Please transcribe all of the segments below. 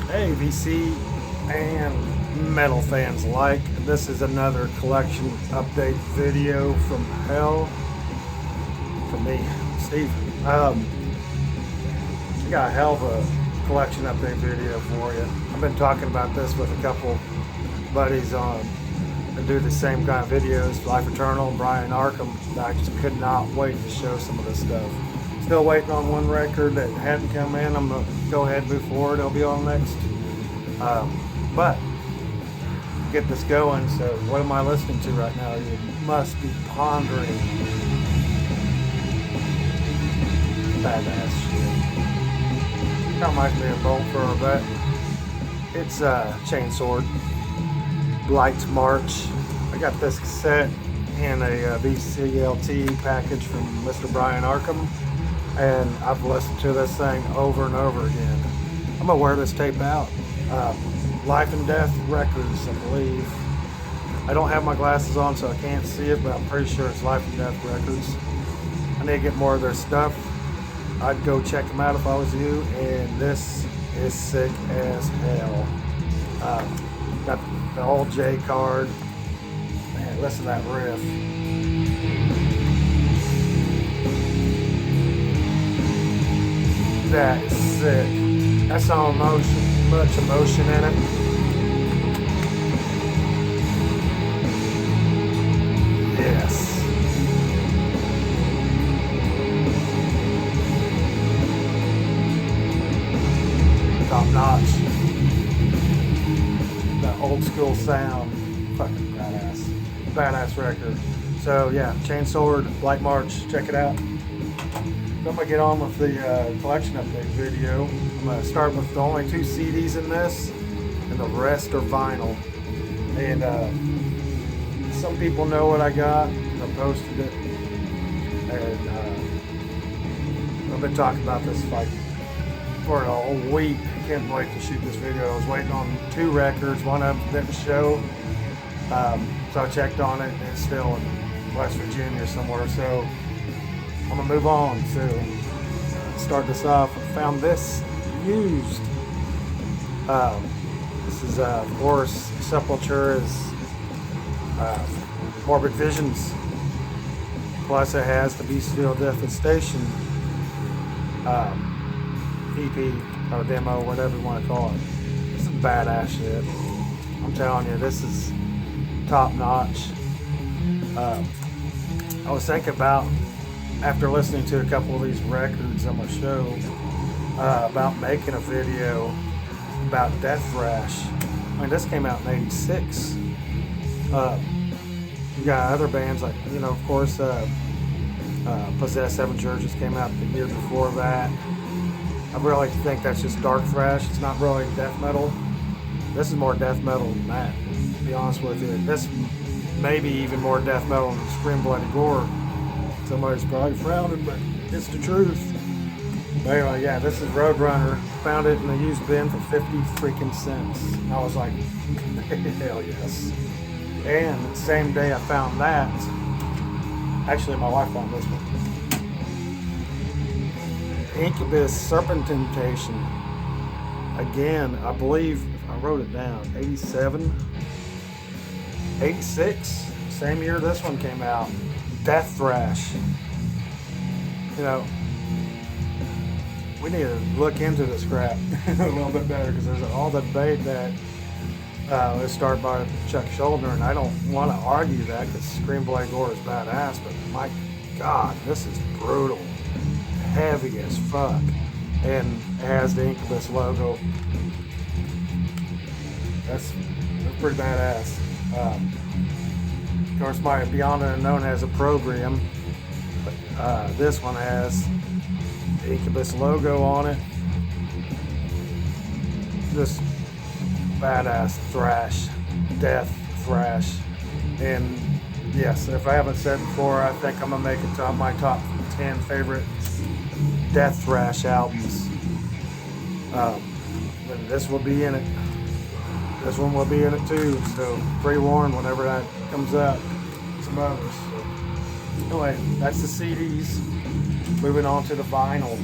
Hey, VC and metal fans alike. This is another collection update video from hell for me, Steve. I got a hell of a collection update video for you. I've been talking about this with a couple buddies on that do the same kind of videos, Life Eternal, Brian Arkham. I just could not wait to show some of this stuff. Still waiting on one record that hadn't come in. I'm gonna go ahead and move forward. It'll be on next. But get this going. So what am I listening to right now? You must be pondering. Badass shit. Kind of reminds me of Bolt Thrower, but it's Chainsword. Blight March. I got this cassette in a VCLT package from Mr. Brian Arkham, and I've listened to this thing over and over again. I'm gonna wear this tape out. Life and Death Records, I believe. I don't have my glasses on, so I can't see it, but I'm pretty sure it's Life and Death Records. I need to get more of their stuff. I'd go check them out if I was you, and this is sick as hell. Got the old J card. Man, listen to that riff. That is sick. That's all emotion, much emotion in it. Yes. Top notch. That old school sound. Fucking badass. Badass record. So yeah, Chainsword, Blight March, check it out. So I'm gonna get on with the collection update video. I'm gonna start with the only 2 CDs in this, and the rest are vinyl. And some people know what I got. I posted it, and I've been talking about this like for a whole week. I can't wait to shoot this video. I was waiting on 2 records. One of them didn't show, so I checked on it, and it's still in West Virginia somewhere. So I'm gonna move on to start this off. I found this used. This is of course Sepultura's Morbid Visions. Plus it has the Bestial Devastation EP or demo, whatever you want to call it. This is badass shit. I'm telling you, this is top notch. I was thinking about, after listening to a couple of these records on my show, about making a video about Death Thrash. I mean, this came out in '86. You got other bands like, of course, Possessed Seven Churches came out the year before that. I really think that's just dark thrash. It's not really death metal. This is more death metal than that, to be honest with you. This may be even more death metal than Scream Bloody Gore. Somebody's probably frowning, but it's the truth. But anyway, yeah, this is Rotor Runner. Found it in a used bin for 50 freaking cents. And I was like, hell yes. And the same day I found that, actually my wife found this one. Incubus Serpentine Temptation. Again, I believe, if I wrote it down, 87, 86, same year this one came out. Death Thrash. We need to look into this crap a little bit better, because there's all the debate that was started by Chuck Schuldiner, and I don't want to argue that, because Scream Bloody Gore is badass, but my God, this is brutal. Heavy as fuck. And it has the Incubus logo. That's pretty badass. Of course, my Beyond the Unknown has a program, but this one has the Incubus logo on it. Just badass thrash, death thrash. And yes, if I haven't said before, I think I'm gonna make it to my top 10 favorite death thrash albums. And this will be in it. This one will be in it too, so pre-warned whenever that comes up. Some others. So, anyway, that's the CDs. Moving on to the vinyl.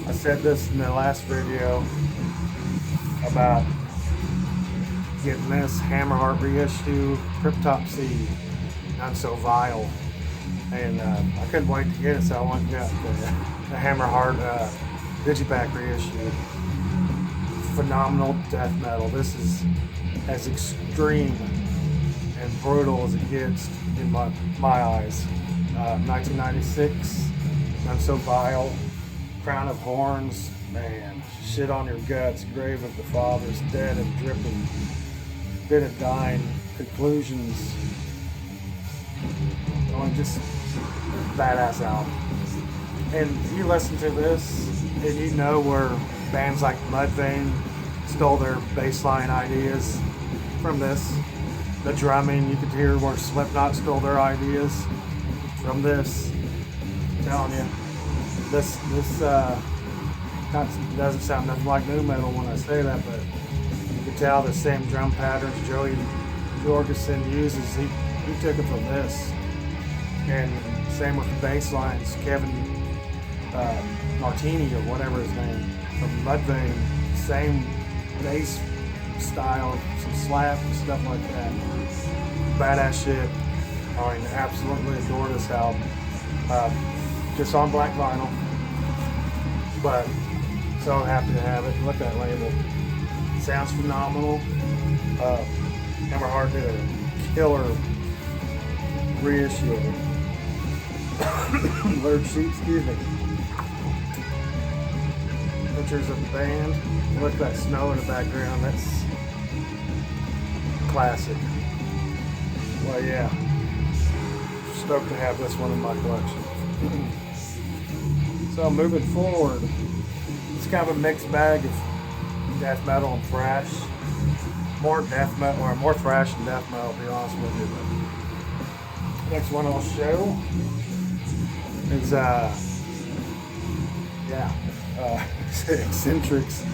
I said this in the last video. about getting this Hammerheart reissue, Cryptopsy, Not So Vile, and I couldn't wait to get it, so I went and got the Hammerheart Digipack reissue. Phenomenal death metal. This is as extreme and brutal as it gets in my eyes. 1996, Not So Vile, Crown of Horns, man, Shit on Your Guts, Grave of the Fathers, Dead and Dripping, Bit of Dying, Conclusions. Just badass album. And you listen to this and you know where bands like Mudvayne stole their bass line ideas from this. The drumming, you could hear where Slipknot stole their ideas from this. I'm telling you, this doesn't sound nothing like nu metal when I say that, but you can tell the same drum patterns Joey Jorgensen uses. He took it from this. And same with the bass lines, Kevin Martini or whatever his name from Mudvayne, same bass style, some slap and stuff like that. Badass shit. I mean, absolutely adore this album. Just on black vinyl, but so happy to have it. Look at that label. Sounds phenomenal. Hammerheart did a killer reissue of it. Lyric sheet, excuse me. Pictures of the band. Look at that snow in the background. That's classic. Well, yeah. Stoked to have this one in my collection. So moving forward, it's kind of a mixed bag of death metal and thrash. More death metal, or more thrash than death metal, to be honest with you. But next one I'll show is Eccentrics.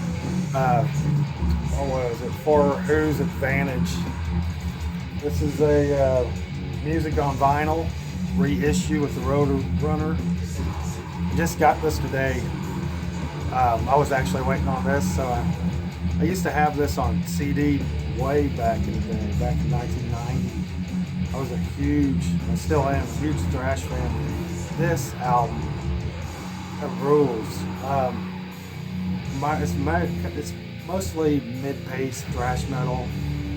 What was it? For Whose Advantage? This is a music on vinyl reissue with the Rotor Runner. Just got this today. I was actually waiting on this, so I used to have this on CD way back in the day, back in 1990. I was I still am, a huge thrash fan. This album, it rules. It's mostly mid-paced thrash metal,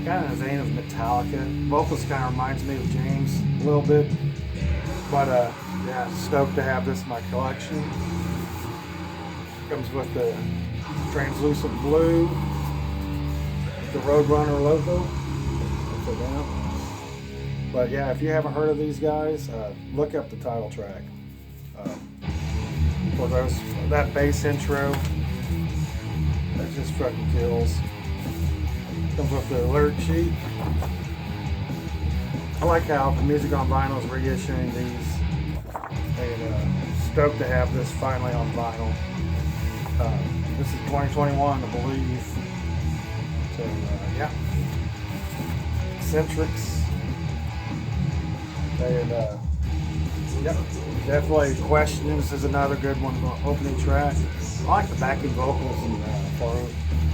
kind of in the vein of Metallica. Vocals kind of reminds me of James a little bit, but yeah, stoked to have this in my collection. Comes with the translucent blue, the Road Runner logo. But yeah, if you haven't heard of these guys, look up the title track. For that bass intro, that just fucking kills. Comes with the lyric sheet. I like how the Music on Vinyl is reissuing these, and stoked to have this finally on vinyl. This is 2021, I believe. So yeah, Eccentrics. And yep, definitely Questions is another good one, opening track. I like the backing vocals and For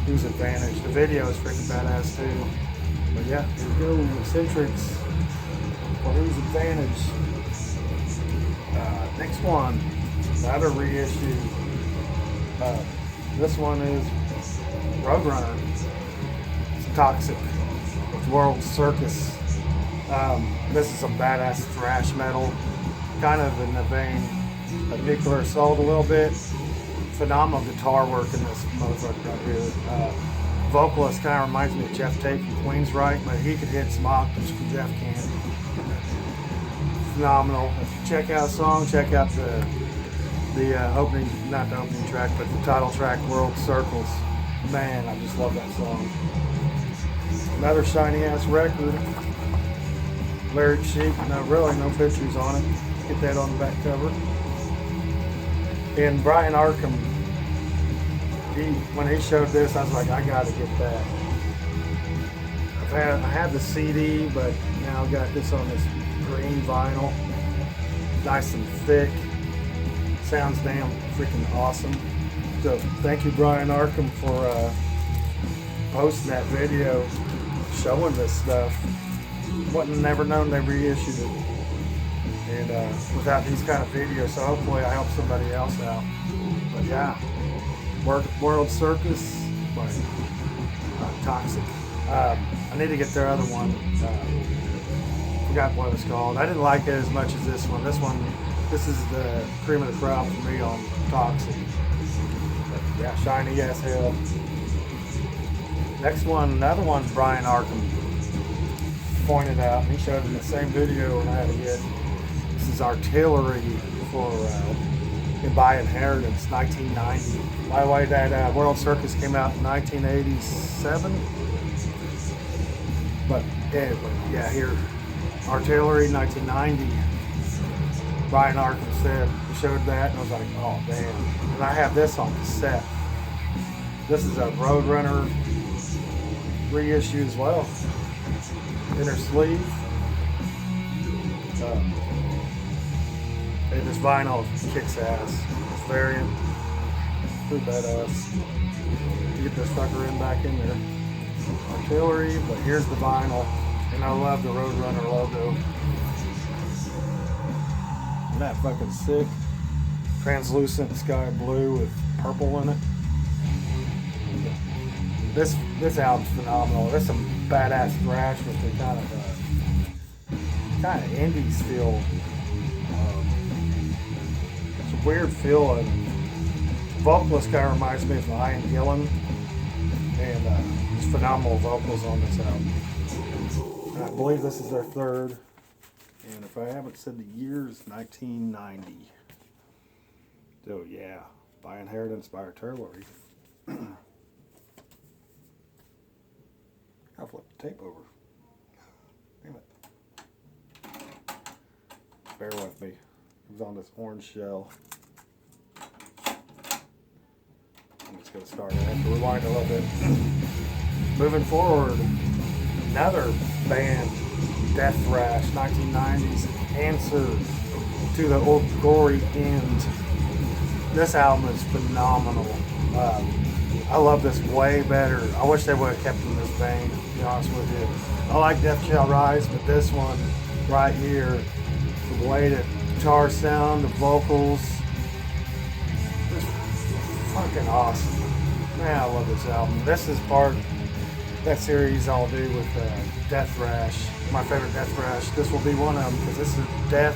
Whose Advantage. The video is freaking badass too. But yeah, here we go, Eccentrics, For Whose Advantage. Next one, another reissue. This one is Road Runner. It's Toxic with World Circus. This is some badass thrash metal, kind of in the vein of Nuclear Assault a little bit. Phenomenal guitar work in this motherfucker right here. Vocalist kind of reminds me of Jeff Tate from Queensryche, but he could hit some octaves from Jeff can't. Phenomenal. If you check out a song, check out the opening, not the opening track, but the title track, World Circles. Man, I just love that song. Another shiny ass record. Lyric sheet, no pictures on it. Get that on the back cover. And Brian Arkham, when he showed this, I was like, I gotta get that. I had the CD, but now I got this on this green vinyl. Nice and thick. Sounds damn freaking awesome. So thank you, Brian Arkham, posting that video showing this stuff. Wasn't never known they reissued it. And without these kind of videos, so hopefully I help somebody else out. But yeah, World Circus by Toxic. I need to get their other one. Forgot what it's called. I didn't like it as much as this one. This is the cream of the crop for me on Toxic. But yeah, shiny as hell. Next one, another one's Brian Arkham pointed out. He showed in the same video on how to get. This is Artillery for by Inheritance, 1990. By the way, that World Circus came out in 1987. But anyway, yeah, here, Artillery, 1990. Brian Arkham said, he showed that, and I was like, oh damn. And I have this on cassette. This is a Rotor Runner reissue as well. Inner sleeve. And this vinyl kicks ass. This variant, pretty badass. You get this sucker back in there. Artillery, but here's the vinyl. And I love the Rotor Runner logo. Isn't that fucking sick? Translucent sky blue with purple in it. This album's phenomenal. There's some badass thrash with the kind of indies feel. It's a weird feel. And the vocalist kind of reminds me of Ian Gillan, and there's phenomenal vocals on this album. And I believe this is their third. And if I haven't said the year, it's 1990. So yeah, by Inheritance by Artillery. I'll flip the tape over. Damn it. Bear with me. It was on this orange shell. I'm just going to start it. I have to rewind a little bit. Moving forward, another band, Death Thrash, 1990s, Answer to the Old Gory End. This album is phenomenal. I love this way better. I wish they would have kept in this vein, to be honest with you. I like Death Shall Rise, but this one right here, the way the guitar sound, the vocals, it's fucking awesome. Man, I love this album. This is part of that series I'll do with Death Thrash, my favorite Death Thrash. This will be one of them because this is a Death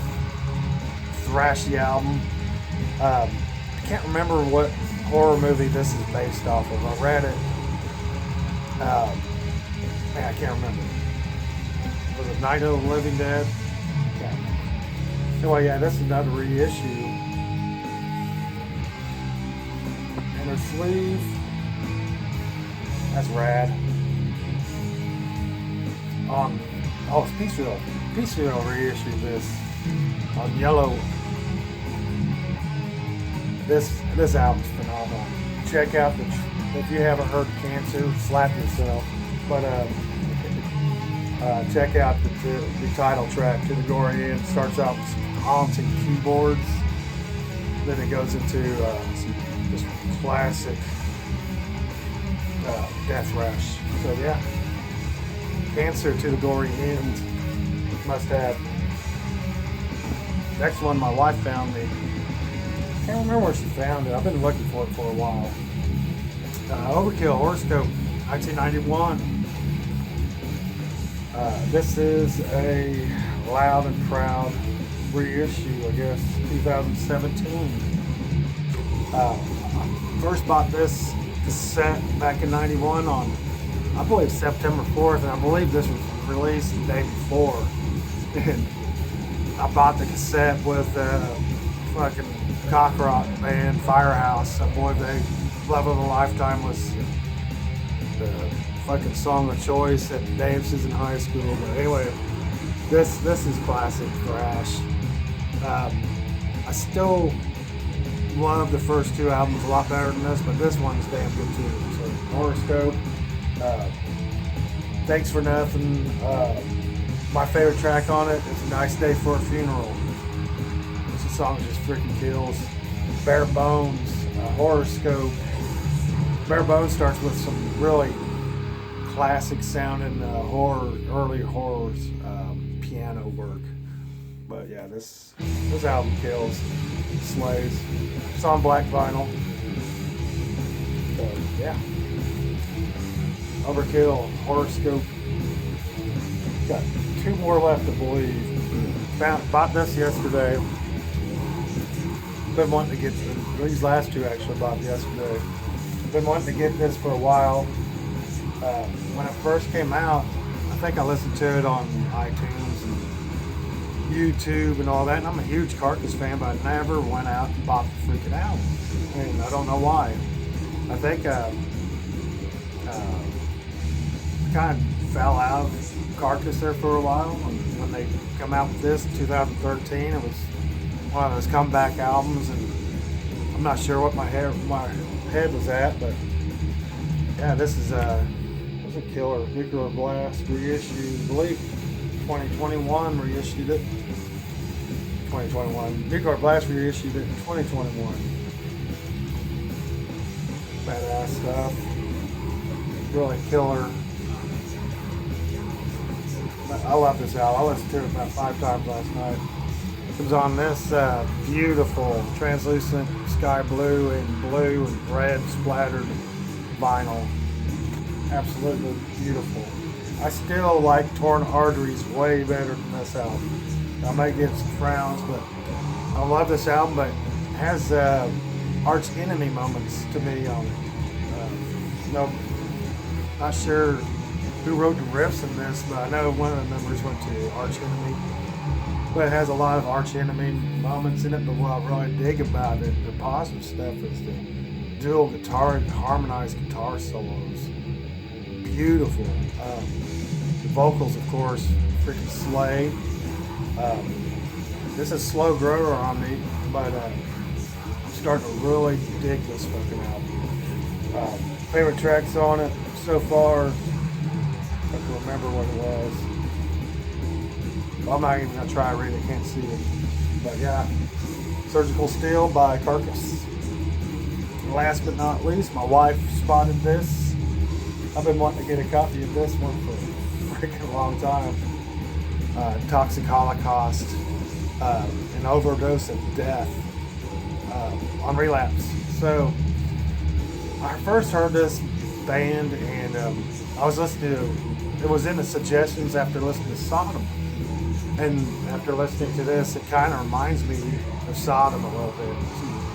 Thrashy album. I can't remember what horror movie this is based off of. I read it. Man, I can't remember. Was it Night of the Living Dead? Yeah. Anyway, yeah, this is another reissue. Inner sleeve. That's rad. It's Peaceville. Peaceville reissued this on yellow. This album's phenomenal. Check out if you haven't heard Cancer, slap yourself. But check out the title track, To the Gory End. Starts out with some haunting keyboards. Then it goes into some just classic Death Thrash. So yeah, Cancer, To the Gory End. Must have. Next one my wife found me. Can't remember where she found it. I've been looking for it for a while. Overkill Horoscope, 1991. This is a Loud and Proud reissue, I guess, 2017. First bought this cassette back in 91 on, I believe, September 4th, and I believe this was released the day before. And I bought the cassette with fucking cock rock band Firehouse. I believe they Love of a Lifetime was the fucking song of choice at dances in high school. But anyway, this is classic thrash. I still love the first two albums a lot better than this, but this one's damn good too. So Horoscope, Thanks for Nothing. My favorite track on it is A Nice Day for a Funeral. This song just freaking kills. Bare Bones, Horoscope. Bare Bones starts with some really classic sounding early horror piano work. But yeah, this album kills, slays. It's on black vinyl. So yeah, Overkill Horoscope. Got 2 more left, I believe. Bought this yesterday. Been wanting to get these last 2 actually. Bought yesterday. Been wanting to get this for a while. When it first came out, I think I listened to it on iTunes and YouTube and all that. And I'm a huge Carcass fan, but I never went out and bought the freaking album. And I don't know why. I think kind of fell out of Carcass there for a while. And when they come out with this in 2013, it was one of those comeback albums, and I'm not sure what my head was at, but yeah, this is a killer. Nuclear Blast reissued, I believe 2021 reissued it. 2021. Nuclear Blast reissued it in 2021. Badass stuff. Really killer. I love this album. I listened to it about 5 times last night. It was on this beautiful translucent sky blue and red splattered vinyl. Absolutely beautiful. I still like Torn Arteries way better than this album. I might get some frowns, but I love this album, but it has arch enemy moments to me. Not sure who wrote the riffs in this, but I know one of the members went to Arch Enemy. But it has a lot of Arch Enemy moments in it, but what I really dig about it, the positive stuff, is the dual guitar, harmonized guitar solos. Beautiful. The vocals, of course, freaking slay. This is slow grower on me, but I'm starting to really dig this fucking album. Favorite tracks on it so far, I can remember what it was. Well, I'm not even going to try to read it, can't see it. But yeah, Surgical Steel by Carcass. Last but not least, my wife spotted this. I've been wanting to get a copy of this one for a freaking long time. Toxic Holocaust, An Overdose of Death on Relapse. So I first heard this band, and I was listening to, it was in the suggestions after listening to Sodom. And after listening to this, it kind of reminds me of Sodom a little bit.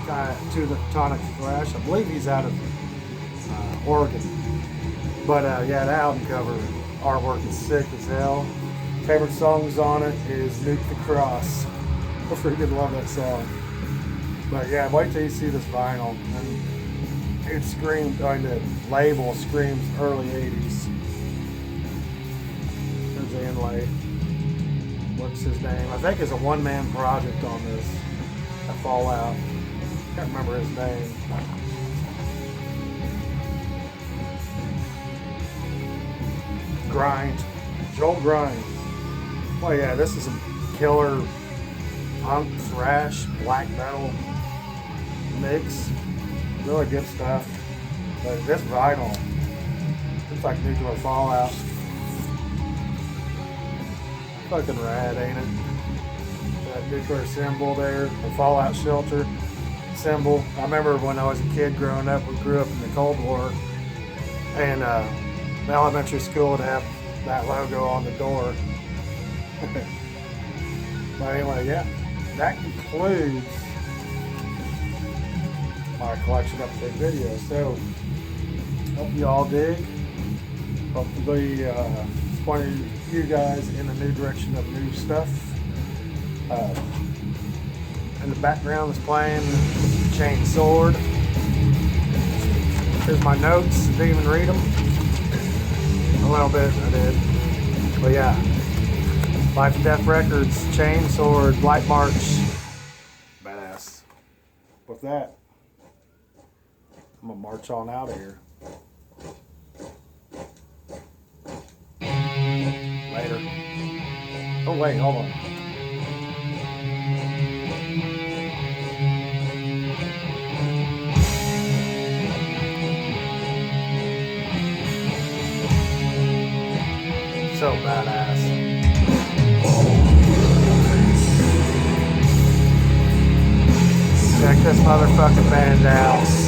Kind of to the Tonic Thrash. I believe he's out of Oregon. But yeah, the album cover artwork is sick as hell. Favorite songs on it is Nuke the Cross. I freaking love that song. But yeah, wait till you see this vinyl. And it screams, the label screams early 80s. There's the inlay. What's his name? I think it's a one-man project on this. A Fallout. Can't remember his name. Grind. Joel Grind. Well, yeah, this is a killer punk, thrash, black metal mix. Really good stuff. But this vinyl, it's like Nuclear Fallout. Fucking rad, ain't it? That nuclear symbol there, the Fallout shelter symbol. I remember when I was a kid growing up, we grew up in the Cold War, and the elementary school would have that logo on the door. But anyway, yeah, that concludes my collection update video. So, hope you all dig. Hopefully, pointed you guys in a new direction of new stuff. In the background is playing Chain Sword. Here's my notes. Didn't even read them. A little bit, I did. But yeah, Life and Death Records, Chain Sword, Blight March. Badass. With that, I'm gonna march on out of here. Later. Oh wait, hold on. badass. Check this motherfucking band out.